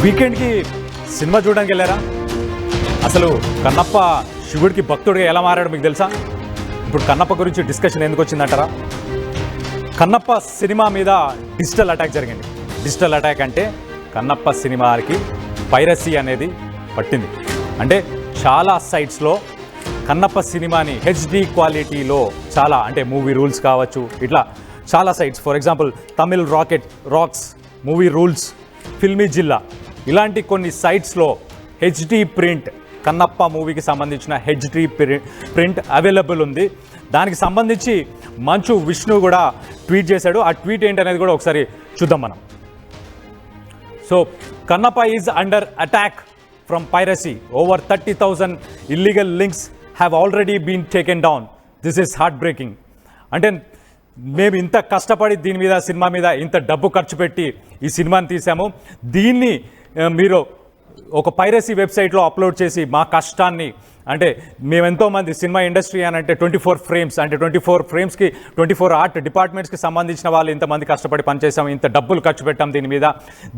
వీకెండ్కి cinema చూడడానికి వెళ్ళారా? అసలు కన్నప్ప శివుడికి భక్తుడిగా ఎలా మారాడో మీకు తెలుసా? ఇప్పుడు కన్నప్ప గురించి డిస్కషన్ ఎందుకు వచ్చిందంటారా? కన్నప్ప సినిమా మీద డిజిటల్ అటాక్ జరిగింది. డిజిటల్ అటాక్ అంటే కన్నప్ప సినిమాకి పైరసీ అనేది పట్టింది. అంటే చాలా సైట్స్లో కన్నప్ప సినిమాని హెచ్డి క్వాలిటీలో చాలా అంటే మూవీ రూల్స్ కావచ్చు, ఇట్లా చాలా sites, for example Tamil rocks, movie rules, Filmyzilla, ఇలాంటి కొన్ని సైట్స్లో హెచ్డి ప్రింట్, కన్నప్ప మూవీకి సంబంధించిన హెచ్డి ప్రింట్ అవైలబుల్ ఉంది. దానికి సంబంధించి మంచు విష్ణు కూడా ట్వీట్ చేశాడు. ఆ ట్వీట్ ఏంటనేది కూడా ఒకసారి చూద్దాం మనం. So Kannappa is under attack from piracy. Over 30,000 illegal links have already been taken down. This is heartbreaking. అంటే మేము ఇంత కష్టపడి దీని మీద, సినిమా మీద ఇంత డబ్బు ఖర్చు పెట్టి ఈ సినిమాని తీసాము. దీన్ని మీరు ఒక పైరసీ వెబ్సైట్లో అప్లోడ్ చేసి మా కష్టాన్ని, అంటే మేము ఎంతోమంది సినిమా ఇండస్ట్రీ అని అంటే 24 ఫ్రేమ్స్, అంటే 24 ఫ్రేమ్స్కి 24 ఆర్ట్ డిపార్ట్మెంట్స్కి సంబంధించిన వాళ్ళు ఇంతమంది కష్టపడి పనిచేసాము, ఇంత డబ్బులు ఖర్చు పెట్టాం దీని మీద.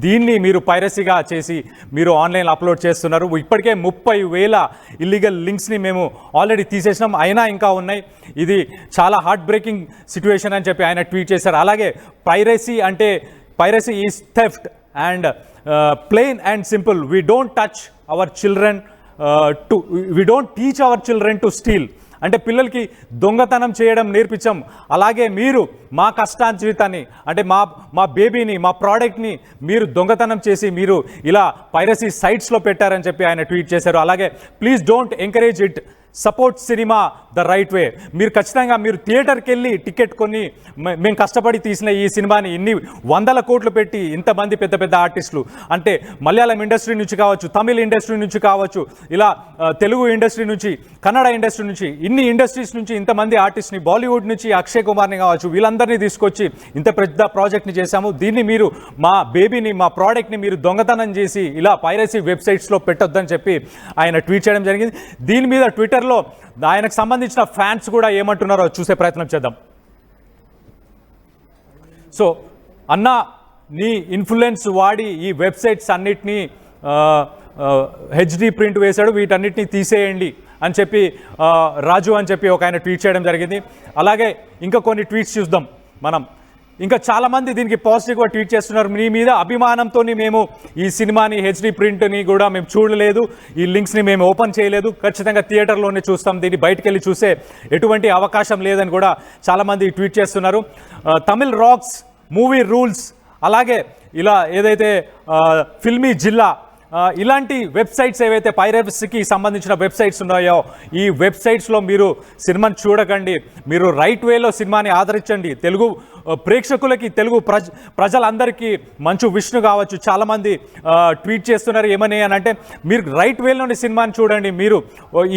దీన్ని మీరు పైరసీగా చేసి మీరు ఆన్లైన్లో అప్లోడ్ చేస్తున్నారు. ఇప్పటికే 30,000 ఇల్లీగల్ లింక్స్ని మేము ఆల్రెడీ తీసేసినాం, అయినా ఇంకా ఉన్నాయి. ఇది చాలా హార్ట్ బ్రేకింగ్ సిచ్యువేషన్ అని చెప్పి ఆయన ట్వీట్ చేశారు. అలాగే పైరసీ అంటే piracy is theft and plain and simple. We don't touch our children we don't teach our children to steal. అంటే పిల్లలకి దొంగతనం చేయడం నేర్పించాం. అలాగే మీరు మా కష్టార్జితాన్ని, అంటే మా బేబీని, మా ప్రోడక్ట్ని మీరు దొంగతనం చేసి మీరు ఇలా పైరసీ సైట్స్లో పెట్టారని చెప్పి ఆయన ట్వీట్ చేశారు. అలాగే please don't encourage it, support cinema the right way. మీరు ఖచ్చితంగా మీరు థియేటర్కి వెళ్ళి టికెట్ కొని, మేము కష్టపడి తీసిన ఈ సినిమాని ఇన్ని 100 కోట్లు పెట్టి ఇంతమంది పెద్ద పెద్ద ఆర్టిస్టులు, అంటే మలయాళం ఇండస్ట్రీ నుంచి కావచ్చు, తమిళ ఇండస్ట్రీ నుంచి కావచ్చు, ఇలా తెలుగు ఇండస్ట్రీ నుంచి, కన్నడ ఇండస్ట్రీ నుంచి, ఇన్ని ఇండస్ట్రీస్ నుంచి ఇంతమంది ఆర్టిస్ట్ని, బాలీవుడ్ నుంచి అక్షయ్ కుమార్ని కావచ్చు, వీళ్ళందరినీ తీసుకొచ్చి ఇంత పెద్ద ప్రాజెక్ట్ని చేశాము. దీన్ని మీరు మా బేబీని, మా ప్రోడక్ట్ని మీరు దొంగతనం చేసి ఇలా పైరసీ వెబ్సైట్స్లో పెట్టొద్దని చెప్పి ఆయన ట్వీట్ చేయడం జరిగింది. దీని మీద ట్విట్టర్లో ఆయనకు సంబంధించిన ఫ్యాన్స్ కూడా ఏమంటున్నారో చూసే ప్రయత్నం చేద్దాం. సో అన్న, నీ ఇన్ఫ్లుయెన్స్ వాడి ఈ వెబ్సైట్స్ అన్నిటినీ హెచ్డి ప్రింట్ వేశాడు, వీటన్నిటిని తీసేయండి అని చెప్పి రాజు అని చెప్పి ఒక ఆయన ట్వీట్ చేయడం జరిగింది. అలాగే ఇంకా కొన్ని ట్వీట్స్ చూద్దాం మనం. ఇంకా చాలామంది దీనికి పాజిటివ్గా ట్వీట్ చేస్తున్నారు. మీ మీద అభిమానంతో మేము ఈ సినిమాని హెచ్డి ప్రింట్ని కూడా మేము చూడలేదు, ఈ లింక్స్ని మేము ఓపెన్ చేయలేదు, ఖచ్చితంగా థియేటర్లోనే చూస్తాం, దీన్ని బయటకు వెళ్ళి చూసే ఎటువంటి అవకాశం లేదని కూడా చాలామంది ట్వీట్ చేస్తున్నారు. తమిళ్ రాక్స్, మూవీ రూల్స్, అలాగే ఇలా ఏదైతే ఫిల్మీ జిల్లా, ఇలాంటి వెబ్సైట్స్ ఏవైతే పైరసీకి సంబంధించిన వెబ్సైట్స్ ఉన్నాయో ఈ వెబ్సైట్స్లో మీరు సినిమాని చూడకండి, మీరు రైట్ వేలో సినిమాని ఆదరించండి. తెలుగు ప్రేక్షకులకి, తెలుగు ప్రజలందరికీ మంచు విష్ణు కావచ్చు చాలామంది ట్వీట్ చేస్తున్నారు. ఏమని అని అంటే, మీరు రైట్ వేలోని సినిమాని చూడండి. మీరు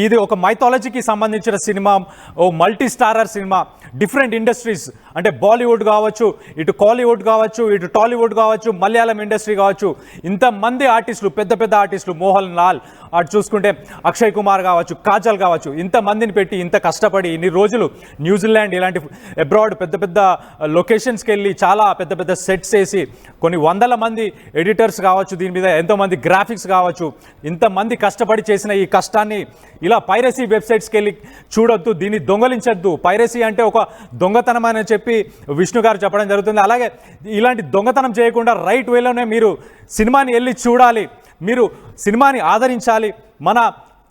ఇది ఒక మైథాలజీకి సంబంధించిన సినిమా, ఓ multi starrer cinema, different industries, అంటే బాలీవుడ్ కావచ్చు, ఇటు కాలీవుడ్ కావచ్చు, ఇటు టాలీవుడ్ కావచ్చు, మలయాళం ఇండస్ట్రీ కావచ్చు, ఇంతమంది ఆర్టిస్టులు, పెద్ద పెద్ద ఆర్టిస్టులు, మోహన్ లాల్, అటు చూసుకుంటే అక్షయ్ కుమార్ కావచ్చు, కాజల్ కావచ్చు, ఇంతమందిని పెట్టి ఇంత కష్టపడి ఇన్ని రోజులు న్యూజిలాండ్ ఇలాంటి అబ్రాడ్ పెద్ద పెద్ద లొకేషన్స్కి వెళ్ళి చాలా పెద్ద పెద్ద సెట్స్ వేసి కొన్ని 100 మంది ఎడిటర్స్ కావచ్చు, దీని మీద ఎంతోమంది గ్రాఫిక్స్ కావచ్చు, ఇంతమంది కష్టపడి చేసిన ఈ కష్టాన్ని ఇలా పైరసీ వెబ్సైట్స్కి వెళ్ళి చూడొద్దు, దీన్ని దొంగలించొద్దు. పైరసీ అంటే ఒక దొంగతనం అని చెప్పి విష్ణు గారు చెప్పడం జరుగుతుంది. అలాగే ఇలాంటి దొంగతనం చేయకుండా రైట్ వేలోనే మీరు సినిమాని వెళ్ళి చూడాలి, మీరు సినిమాని ఆదరించాలి. మన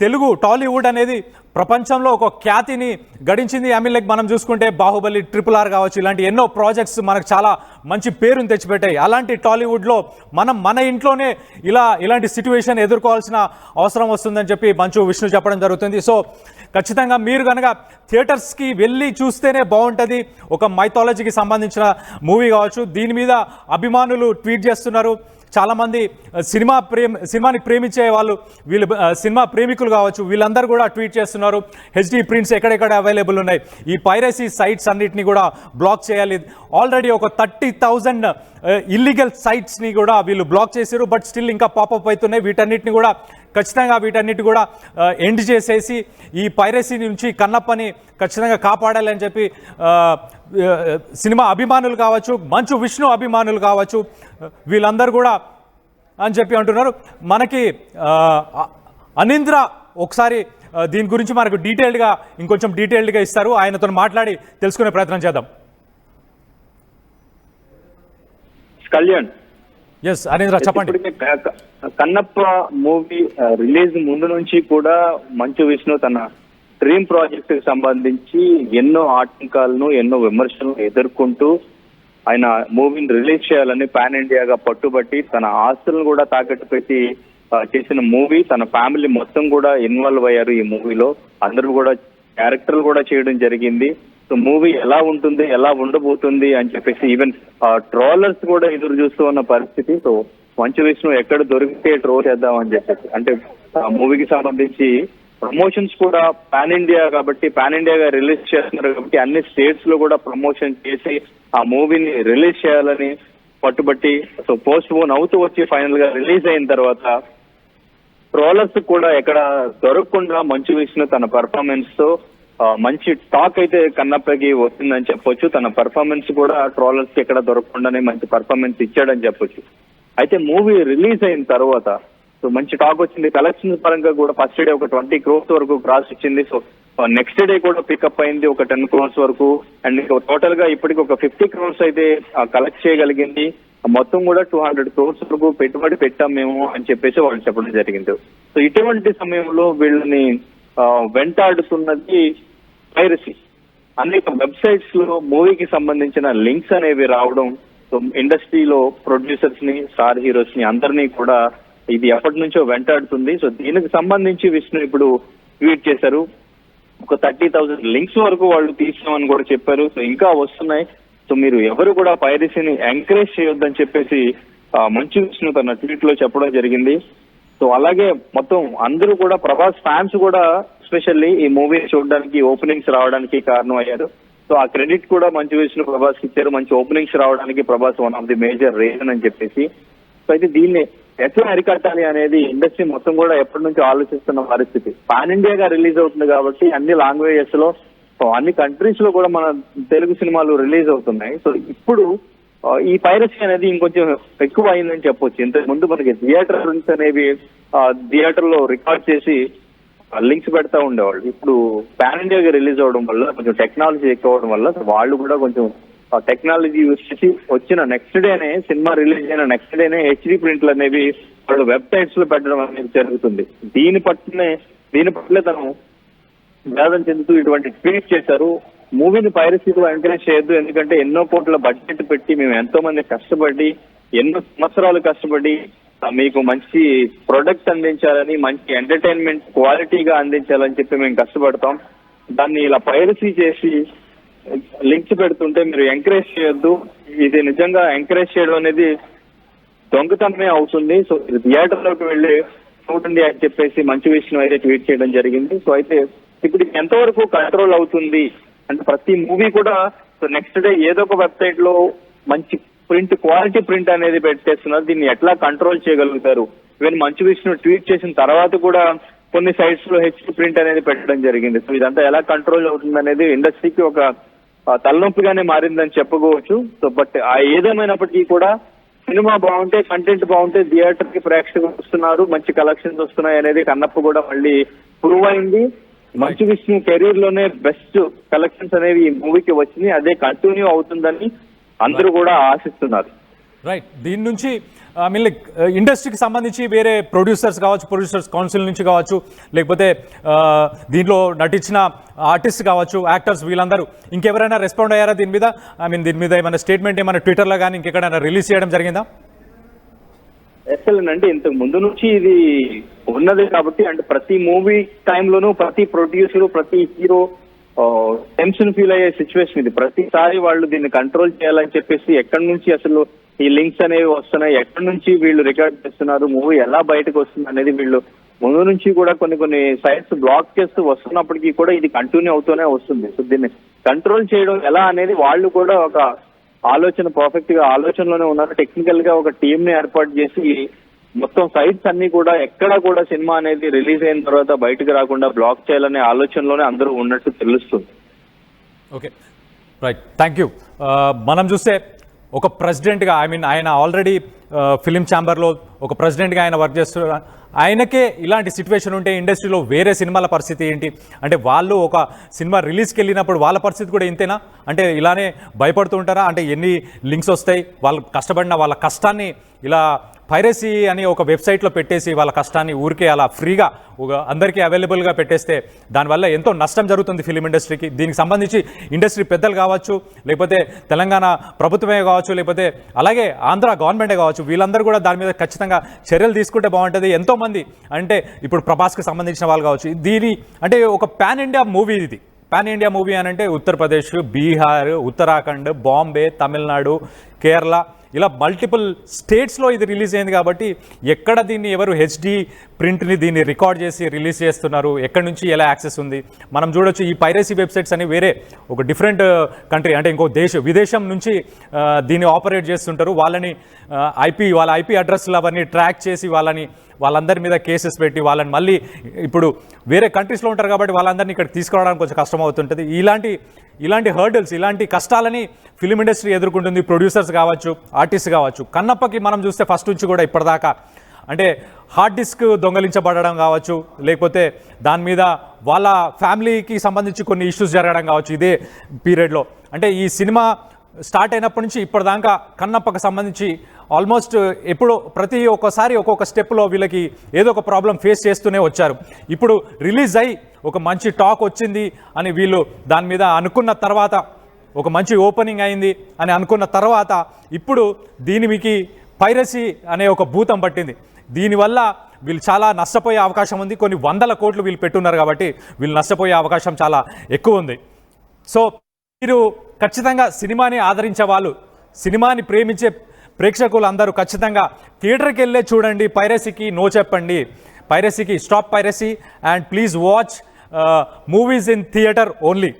తెలుగు టాలీవుడ్ అనేది ప్రపంచంలో ఒక ఖ్యాతిని గడించింది. లైక్ మనం చూసుకుంటే బాహుబలి, RRR కావచ్చు, ఇలాంటి ఎన్నో ప్రాజెక్ట్స్ మనకు చాలా మంచి పేరుని తెచ్చిపెట్టాయి. అలాంటి టాలీవుడ్లో మన ఇంట్లోనే ఇలాంటి సిచ్యువేషన్ ఎదుర్కోవాల్సిన అవసరం వస్తుందని చెప్పి మంచు విష్ణు చెప్పడం జరుగుతుంది. సో ఖచ్చితంగా మీరు కనుక థియేటర్స్కి వెళ్ళి చూస్తేనే బాగుంటుంది. ఒక మైథాలజీకి సంబంధించిన మూవీ కావచ్చు, దీని మీద అభిమానులు ట్వీట్ చేస్తున్నారు. చాలామంది సినిమాని ప్రేమించే వాళ్ళు, వీళ్ళు సినిమా ప్రేమికులు కావచ్చు, వీళ్ళందరూ కూడా ట్వీట్ చేస్తున్నారు. హెచ్డి ప్రింట్స్ ఎక్కడెక్కడ అవైలబుల్ ఉన్నాయి, ఈ పైరసీ సైట్స్ అన్నిటిని కూడా బ్లాక్ చేయాలి. ఆల్రెడీ ఒక 30,000 ఇల్లీగల్ సైట్స్ని కూడా వీళ్ళు బ్లాక్ చేశారు. బట్ స్టిల్ ఇంకా పాపప్ అవుతున్నాయి. వీటన్నిటిని కూడా ఖచ్చితంగా ఎండ్ చేసేసి ఈ పైరసీ నుంచి కన్నప్పని ఖచ్చితంగా కాపాడాలని చెప్పి సినిమా అభిమానులు కావచ్చు, మంచు విష్ణు అభిమానులు కావచ్చు, వీళ్ళందరూ కూడా అని చెప్పి అంటున్నారు. మనకి అనింద్ర ఒకసారి దీని గురించి మనకు ఇంకొంచెం డీటెయిల్డ్గా ఇస్తారు. ఆయనతో మాట్లాడి తెలుసుకునే ప్రయత్నం చేద్దాం. కళ్యాణ్, ఎస్ అనింద్ర చెప్పండి. కన్నప్ప మూవీ రిలీజ్ ముందు నుంచి కూడా మంచు విష్ణు తన డ్రీమ్ ప్రాజెక్ట్ కి సంబంధించి ఎన్నో ఆటంకాలను, ఎన్నో విమర్శలను ఎదుర్కొంటూ ఆయన మూవీని రిలీజ్ చేయాలని పాన్ ఇండియాగా పట్టుబట్టి తన ఆస్తులను కూడా తాకట్టు పెట్టి చేసిన మూవీ. తన ఫ్యామిలీ మొత్తం కూడా ఇన్వాల్వ్ అయ్యారు ఈ మూవీలో. అందరూ కూడా క్యారెక్టర్లు కూడా చేయడం జరిగింది. సో మూవీ ఎలా ఉంటుంది, ఎలా ఉండబోతుంది అని చెప్పేసి ఈవెన్ ట్రోలర్స్ కూడా ఎదురు చూస్తూ ఉన్న పరిస్థితి. సో మంచు విష్ణు ఎక్కడ దొరికితే ట్రోల్ చేద్దాం అని చెప్పేసి, అంటే మూవీకి సంబంధించి ప్రమోషన్స్ కూడా పాన్ ఇండియా కాబట్టి, పాన్ ఇండియాగా రిలీజ్ చేస్తున్నారు కాబట్టి అన్ని స్టేట్స్ లో కూడా ప్రమోషన్ చేసి ఆ మూవీని రిలీజ్ చేయాలని పట్టుబట్టి సో పోస్ట్ పోన్ అవుతూ వచ్చి ఫైనల్ గా రిలీజ్ అయిన తర్వాత ట్రోలర్స్ కూడా ఎక్కడ దొరకకుండా మంచు విష్ణు తన పర్ఫార్మెన్స్ తో మంచి టాక్ అయితే కన్నప్పకి వస్తుందని చెప్పొచ్చు. తన పర్ఫార్మెన్స్ కూడా ట్రోలర్స్ కి ఎక్కడ దొరకకుండానే మంచి పర్ఫార్మెన్స్ ఇచ్చాడని చెప్పొచ్చు. అయితే మూవీ రిలీజ్ అయిన తర్వాత సో మంచి టాక్ వచ్చింది. కలెక్షన్ పరంగా కూడా ఫస్ట్ డే ఒక 20 crores వరకు క్రాస్ ఇచ్చింది. సో నెక్స్ట్ డే కూడా పికప్ అయింది ఒక 10 crores వరకు. అండ్ టోటల్ గా ఇప్పటికి ఒక 50 crores అయితే కలెక్ట్ చేయగలిగింది. మొత్తం కూడా 200 crores వరకు పెట్టుబడి పెట్టాం మేము అని చెప్పేసి వాళ్ళు చెప్పడం జరిగింది. సో ఇటువంటి సమయంలో వీళ్ళని వెంటాడుతున్నది పైరసీ. అనేక వెబ్సైట్స్ లో మూవీకి సంబంధించిన లింక్స్ అనేవి రావడం, సో ఇండస్ట్రీలో ప్రొడ్యూసర్స్ ని, స్టార్ హీరోస్ ని అందరినీ కూడా ఇది ఎప్పటి నుంచో వెంటాడుతుంది. సో దీనికి సంబంధించి విష్ణు ఇప్పుడు ట్వీట్ చేశారు. ఒక 30,000 లింక్స్ వరకు వాళ్ళు తీసినామని కూడా చెప్పారు. సో ఇంకా వస్తున్నాయి. సో మీరు ఎవరు కూడా పైరసీని ఎంకరేజ్ చేయొద్దని చెప్పేసి మంచు విష్ణు తన ట్వీట్ లో చెప్పడం జరిగింది. సో అలాగే మొత్తం అందరూ కూడా ప్రభాస్ ఫ్యాన్స్ కూడా ఎస్పెషల్లీ ఈ మూవీ చూడడానికి, ఓపెనింగ్స్ రావడానికి కారణం అయ్యారు. సో ఆ క్రెడిట్ కూడా మంచు విష్ణు ప్రభాస్ ఇచ్చారు. మంచి ఓపెనింగ్స్ రావడానికి Prabhas one of the major reason అని చెప్పేసి. సో అయితే దీన్ని ఎట్లా అరికట్టాలి అనేది ఇండస్ట్రీ మొత్తం కూడా ఎప్పటి నుంచో ఆలోచిస్తున్న పరిస్థితి. పాన్ ఇండియాగా రిలీజ్ అవుతుంది కాబట్టి అన్ని లాంగ్వేజెస్ లో, అన్ని కంట్రీస్ లో కూడా మన తెలుగు సినిమాలు రిలీజ్ అవుతున్నాయి. సో ఇప్పుడు ఈ పైరసీ అనేది ఇంకొంచెం ఎక్కువ అయిందని చెప్పొచ్చు. ఇంతకు ముందు మనకి థియేటర్ లింక్స్ అనేవి థియేటర్ లో రికార్డ్ చేసి లింక్స్ పెడతా ఉండేవాళ్ళు. ఇప్పుడు పాన్ ఇండియాగా రిలీజ్ అవడం వల్ల, కొంచెం టెక్నాలజీ ఎక్కువ అవడం వల్ల వాళ్ళు కూడా కొంచెం టెక్నాలజీ యూజ్ చేసి వచ్చిన నెక్స్ట్ డేనే, సినిమా రిలీజ్ అయిన నెక్స్ట్ డేనే HD ప్రింట్లు అనేవి వాళ్ళు వెబ్సైట్స్ లో పెట్టడం అనేది జరుగుతుంది. దీని పట్లే తను వేదన చెందుతూ ఇటువంటి ట్వీట్ చేశారు. మూవీని పైరసీతో ఎంకరేజ్ చేయొద్దు, ఎందుకంటే ఎన్నో కోట్ల బడ్జెట్ పెట్టి మేము ఎంతో మంది కష్టపడి, ఎన్నో సంవత్సరాలు కష్టపడి మీకు మంచి ప్రొడక్ట్ అందించాలని, మంచి ఎంటర్టైన్మెంట్ క్వాలిటీగా అందించాలని చెప్పి మేము కష్టపడతాం. దాన్ని ఇలా పైరసీ చేసి లింక్స్ పెడుతుంటే మీరు ఎంకరేజ్ చేయొద్దు. ఇది నిజంగా ఎంకరేజ్ చేయడం అనేది దొంగతనమే అవుతుంది. సో ఇది థియేటర్ లోకి వెళ్ళి చూడండి అని చెప్పేసి మంచు విష్ణు అయితే ట్వీట్ చేయడం జరిగింది. సో అయితే ఇప్పుడు ఎంతవరకు కంట్రోల్ అవుతుంది అంటే ప్రతి మూవీ కూడా సో నెక్స్ట్ డే ఏదో ఒక వెబ్సైట్ లో మంచి ప్రింట్, క్వాలిటీ ప్రింట్ అనేది పెట్టేస్తున్నారు. దీన్ని ఎట్లా కంట్రోల్ చేయగలుగుతారు? ఈవెన్ మంచు విష్ణు ట్వీట్ చేసిన తర్వాత కూడా కొన్ని సైట్స్ లో HD ప్రింట్ అనేది పెట్టడం జరిగింది. సో ఇదంతా ఎలా కంట్రోల్ అవుతుంది అనేది ఇండస్ట్రీకి ఒక తలనొప్పిగానే మారిందని చెప్పుకోవచ్చు. సో బట్ ఏదేమైనప్పటికీ కూడా సినిమా బాగుంటే, కంటెంట్ బాగుంటే థియేటర్ కి ప్రేక్షకులు వస్తున్నారు, మంచి కలెక్షన్స్ వస్తున్నాయి అనేది కన్నప్ప కూడా మళ్ళీ ప్రూవ్ అయింది. మంచు విష్ణు కెరీర్ లోనే బెస్ట్ కలెక్షన్స్ అనేవి ఈ మూవీకి వచ్చినాయి. అదే కంటిన్యూ అవుతుందని అందరూ కూడా ఆశిస్తున్నారు. రైట్. దీని నుంచి ఇండస్ట్రీకి సంబంధించి వేరే ప్రొడ్యూసర్స్ కావచ్చు, ప్రొడ్యూసర్స్ కౌన్సిల్ నుంచి కావచ్చు, లేకపోతే దీంట్లో నటించిన ఆర్టిస్ట్ కావచ్చు, యాక్టర్స్, వీళ్ళందరూ ఇంకెవరైనా రెస్పాండ్ అయ్యారా దీని మీద? దీని మీద ఏమైనా స్టేట్మెంట్ ఏమైనా ట్విట్టర్లో కానీ ఇంకెక్కడైనా రిలీజ్ చేయడం జరిగిందా? అంటే ఇంతకు ముందు నుంచి ఇది ఉన్నది కాబట్టి, అంటే ప్రతి మూవీ టైంలోనూ ప్రతి ప్రొడ్యూసర్, ప్రతి హీరో టెన్షన్ ఫీల్ అయ్యే సిచ్యువేషన్ ఇది. ప్రతిసారి వాళ్ళు దీన్ని కంట్రోల్ చేయాలని చెప్పేసి ఎక్కడి నుంచి అసలు ఈ లింక్స్ అనేవి వస్తున్నాయి, ఎక్కడి నుంచి వీళ్ళు రికార్డ్ చేస్తున్నారు, మూవీ ఎలా బయటకు వస్తుంది అనేది వీళ్ళు ముందు నుంచి కూడా కొన్ని సైట్స్ బ్లాక్ చేస్తూ వస్తున్నప్పటికీ కూడా ఇది కంటిన్యూ అవుతూనే వస్తుంది. సో దీన్ని కంట్రోల్ చేయడం ఎలా అనేది వాళ్ళు కూడా ఒక పర్ఫెక్ట్ గా ఆలోచనలోనే ఉన్నారు. టెక్నికల్ గా ఒక టీమ్ ని ఏర్పాటు చేసి మొత్తం సైట్స్ అన్ని కూడా ఎక్కడా కూడా సినిమా అనేది రిలీజ్ అయిన తర్వాత బయటకు రాకుండా బ్లాక్ చేయాలనే ఆలోచనలోనే అందరూ ఉన్నట్టు తెలుస్తుంది. Okay, right, thank you. మనం చూస్తే ఒక ప్రెసిడెంట్గా ఆయన ఆల్రెడీ ఫిలిం ఛాంబర్లో ఒక ప్రెసిడెంట్గా ఆయన వర్క్ చేస్తున్నారు. ఆయనకే ఇలాంటి సిచ్యువేషన్ ఉంటే ఇండస్ట్రీలో వేరే సినిమాల పరిస్థితి ఏంటి? అంటే వాళ్ళు ఒక సినిమా రిలీజ్కి వెళ్ళినప్పుడు వాళ్ళ పరిస్థితి కూడా ఇంతేనా? అంటే ఇలానే భయపడుతూ ఉంటారా? అంటే ఎన్ని లింక్స్ వస్తాయి, వాళ్ళు కష్టపడిన వాళ్ళ కష్టాన్ని ఇలా పైరసీ అని ఒక వెబ్సైట్లో పెట్టేసి వాళ్ళ కష్టాన్ని ఊరికే అలా ఫ్రీగా అందరికీ అవైలబుల్గా పెట్టేస్తే దానివల్ల ఎంతో నష్టం జరుగుతుంది ఫిలిం ఇండస్ట్రీకి. దీనికి సంబంధించి ఇండస్ట్రీ పెద్దలు కావచ్చు, లేకపోతే తెలంగాణ ప్రభుత్వమే కావచ్చు, లేకపోతే అలాగే ఆంధ్ర గవర్నమెంటే కావచ్చు, వీళ్ళందరూ కూడా దాని మీద ఖచ్చితంగా చర్యలు తీసుకుంటే బాగుంటుంది. ఎంతోమంది అంటే ఇప్పుడు ప్రభాస్కి సంబంధించిన వాళ్ళు కావచ్చు, దీని అంటే ఒక పాన్ ఇండియా మూవీ ఇది. పాన్ ఇండియా మూవీ అని అంటే ఉత్తరప్రదేశ్, బీహార్, ఉత్తరాఖండ్, బాంబే, తమిళనాడు, కేరళ ఇలా మల్టిపుల్ స్టేట్స్లో ఇది రిలీజ్ అయింది. కాబట్టి ఎక్కడ దీన్ని ఎవరు హెచ్డి ప్రింట్ని దీన్ని రికార్డ్ చేసి రిలీజ్ చేస్తున్నారు, ఎక్కడి నుంచి ఎలా యాక్సెస్ ఉంది మనం చూడొచ్చు. ఈ పైరసీ వెబ్సైట్స్ అని వేరే ఒక డిఫరెంట్ కంట్రీ అంటే ఇంకో విదేశం నుంచి దీన్ని ఆపరేట్ చేస్తుంటారు. వాళ్ళ ఐపీ అడ్రస్లు అవన్నీ ట్రాక్ చేసి వాళ్ళందరి మీద కేసెస్ పెట్టి వాళ్ళని మళ్ళీ ఇప్పుడు వేరే కంట్రీస్లో ఉంటారు కాబట్టి వాళ్ళందరినీ ఇక్కడికి తీసుకురావడానికి కొంచెం కష్టం అవుతుంటుంది. ఇలాంటి హర్డల్స్, ఇలాంటి కష్టాలని ఫిలిం ఇండస్ట్రీ ఎదుర్కొంటుంది. ప్రొడ్యూసర్స్ కావచ్చు, ఆర్టిస్ట్ కావచ్చు. కన్నప్పకి మనం చూస్తే ఫస్ట్ నుంచి కూడా ఇప్పటిదాకా అంటే హార్డ్ డిస్క్ దొంగలించబడడం కావచ్చు, లేకపోతే దాని మీద వాళ్ళ ఫ్యామిలీకి సంబంధించి కొన్ని ఇష్యూస్ జరగడం కావచ్చు ఇదే పీరియడ్లో. అంటే ఈ సినిమా స్టార్ట్ అయినప్పటి నుంచి ఇప్పటిదాకా కన్నప్పకు సంబంధించి ఆల్మోస్ట్ ఎప్పుడు ఒక్కొక్కసారి ఒక్కొక్క స్టెప్లో వీళ్ళకి ఏదో ఒక ప్రాబ్లం ఫేస్ చేస్తూనే వచ్చారు. ఇప్పుడు రిలీజ్ అయ్యి ఒక మంచి టాక్ వచ్చింది అని వీళ్ళు దాని మీద అనుకున్న తర్వాత, ఒక మంచి ఓపెనింగ్ అయింది అని అనుకున్న తర్వాత ఇప్పుడు దీనికి పైరసీ అనే ఒక భూతం పట్టింది. దీనివల్ల వీళ్ళు చాలా నష్టపోయే అవకాశం ఉంది. కొన్ని 100 కోట్లు వీళ్ళు పెట్టున్నారు కాబట్టి వీళ్ళు నష్టపోయే అవకాశం చాలా ఎక్కువ ఉంది. సో మీరు ఖచ్చితంగా సినిమాని ఆదరించే వాళ్ళు, సినిమాని ప్రేమించే ప్రేక్షకులు అందరూ ఖచ్చితంగా థియేటర్కి వెళ్ళే చూడండి. పైరసీకి నో చెప్పండి. పైరసీకి stop piracy and please watch movies in theatre only.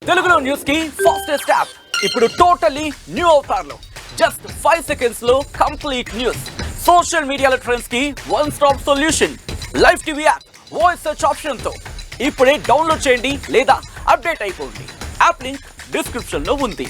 తెలుగులో న్యూస్ కి ఫాస్టెస్ట్ యాప్ ఇప్పుడు టోటలీ న్యూ అవతార్లో జస్ట్ 5 seconds లో కంప్లీట్ న్యూస్. సోషల్ మీడియాలో ట్రెండ్స్ కి one stop solution. Live TV app voice search option తో ఇప్పుడే డౌన్లోడ్ చేయండి లేదా అప్డేట్ అయిపోండి. యాప్ లింక్ డిస్క్రిప్షన్ లో ఉంది.